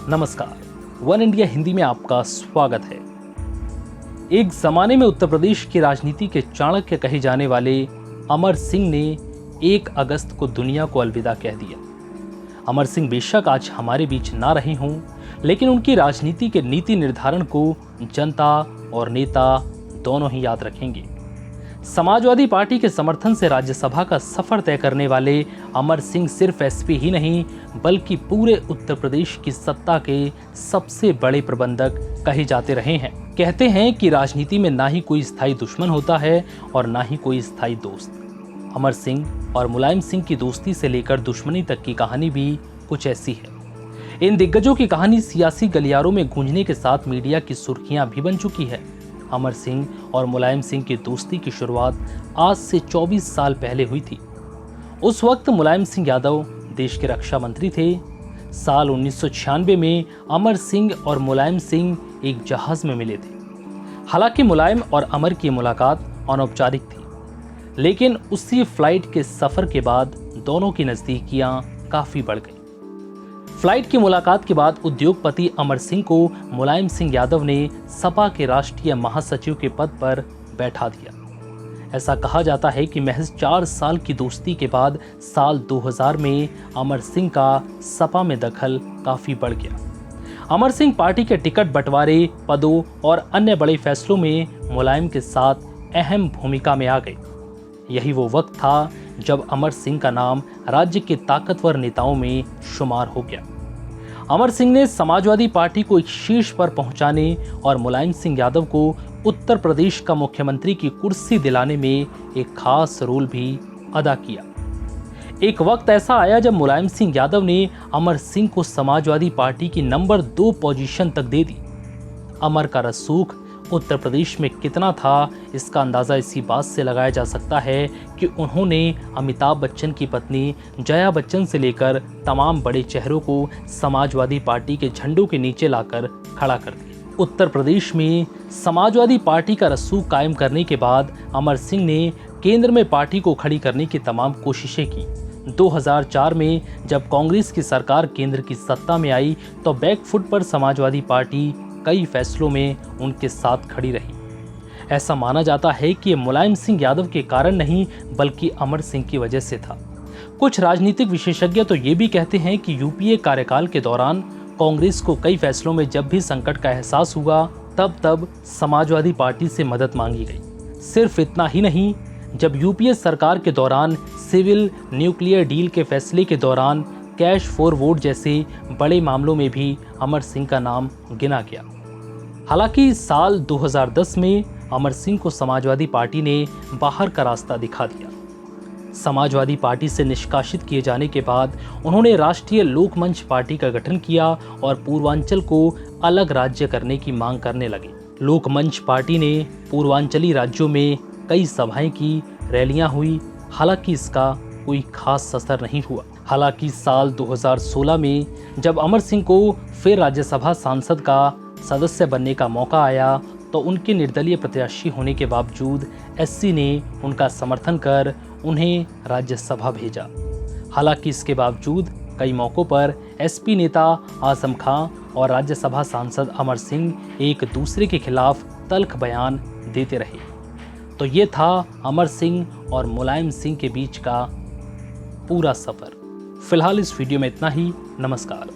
नमस्कार, one India Hindi में आपका स्वागत है। एक जमाने में उत्तर प्रदेश की राजनीति के चाणक्य कहे जाने वाले अमर सिंह ने 1 अगस्त को दुनिया को अलविदा कह दिया। अमर सिंह बेशक आज हमारे बीच ना रहे हों, लेकिन उनकी राजनीति के नीति निर्धारण को जनता और नेता दोनों ही याद रखेंगे। समाजवादी पार्टी के समर्थन से राज्यसभा का सफर तय करने वाले अमर सिंह सिर्फ एसपी ही नहीं, बल्कि पूरे उत्तर प्रदेश की सत्ता के सबसे बड़े प्रबंधक कहे जाते रहे हैं। कहते हैं कि राजनीति में ना ही कोई स्थायी दुश्मन होता है और ना ही कोई स्थायी दोस्त। अमर सिंह और मुलायम सिंह की दोस्ती से लेकर दुश्मनी तक की कहानी भी कुछ ऐसी है। इन दिग्गजों की कहानी सियासी गलियारों में गूंजने के साथ मीडिया की सुर्खियां भी बन चुकी है। अमर सिंह और मुलायम सिंह की दोस्ती की शुरुआत आज से 24 साल पहले हुई थी। उस वक्त मुलायम सिंह यादव देश के रक्षा मंत्री थे। साल 1996 में अमर सिंह और मुलायम सिंह एक जहाज में मिले थे। हालांकि मुलायम और अमर की मुलाकात अनौपचारिक थी, लेकिन उसी फ्लाइट के सफर के बाद दोनों की नजदीकियां काफी बढ़ गई। फ्लाइट की मुलाकात के बाद उद्योगपति अमर सिंह को मुलायम सिंह यादव ने सपा के राष्ट्रीय महासचिव के पद पर बैठा दिया। ऐसा कहा जाता है कि महज 4 साल की दोस्ती के बाद साल 2000 में अमर सिंह का सपा में दखल काफी बढ़ गया। अमर सिंह पार्टी के टिकट बंटवारे, पदों और अन्य बड़े फैसलों में मुलायम के साथ अहम भूमिका में आ गए। यही वो वक्त था जब अमर सिंह का नाम राज्य के ताकतवर नेताओं में शुमार हो गया। अमर सिंह ने समाजवादी पार्टी को एक शीर्ष पर पहुंचाने और मुलायम सिंह यादव को उत्तर प्रदेश का मुख्यमंत्री की कुर्सी दिलाने में एक खास रोल भी अदा किया। एक वक्त ऐसा आया जब मुलायम सिंह यादव ने अमर सिंह को समाजवादी पार्टी की नंबर 2 पोजीशन तक दे दी। अमर का रसूख उत्तर प्रदेश में कितना था, इसका अंदाज़ा इसी बात से लगाया जा सकता है कि उन्होंने अमिताभ बच्चन की पत्नी जया बच्चन से लेकर तमाम बड़े चेहरों को समाजवादी पार्टी के झंडों के नीचे लाकर खड़ा कर दिया। उत्तर प्रदेश में समाजवादी पार्टी का रसूख कायम करने के बाद अमर सिंह ने केंद्र में पार्टी को खड़ी करने की तमाम कोशिशें की। 2004 में जब कांग्रेस की सरकार केंद्र की सत्ता में आई तो बैकफुट पर समाजवादी पार्टी कई फैसलों में उनके साथ खड़ी रही। ऐसा माना जाता है कि ये मुलायम सिंह यादव के कारण नहीं, बल्कि अमर सिंह की वजह से था। कुछ राजनीतिक विशेषज्ञ तो ये भी कहते हैं कि यूपीए कार्यकाल के दौरान कांग्रेस को कई फैसलों में जब भी संकट का एहसास हुआ, तब समाजवादी पार्टी से मदद मांगी गई। सिर्फ इतना ही नहीं, जब यूपीए सरकार के दौरान सिविल न्यूक्लियर डील के फैसले के दौरान कैश फॉर वोट जैसे बड़े मामलों में भी अमर सिंह का नाम गिना गया। हालांकि साल 2010 में अमर सिंह को समाजवादी पार्टी ने बाहर का रास्ता दिखा दिया। समाजवादी पार्टी से निष्कासित किए जाने के बाद उन्होंने राष्ट्रीय लोकमंच पार्टी का गठन किया और पूर्वांचल को अलग राज्य करने की मांग करने लगे। लोकमंच पार्टी ने पूर्वांचली राज्यों में कई सभाएं की, रैलियां हुई, हालांकि इसका कोई खास असर नहीं हुआ। हालांकि साल 2016 में जब अमर सिंह को फिर राज्यसभा सांसद का सदस्य बनने का मौका आया तो उनके निर्दलीय प्रत्याशी होने के बावजूद एससी ने उनका समर्थन कर उन्हें राज्यसभा भेजा। हालांकि इसके बावजूद कई मौक़ों पर एसपी नेता आजम खां और राज्यसभा सांसद अमर सिंह एक दूसरे के खिलाफ तल्ख बयान देते रहे। तो ये था अमर सिंह और मुलायम सिंह के बीच का पूरा सफ़र। फिलहाल इस वीडियो में इतना ही। नमस्कार।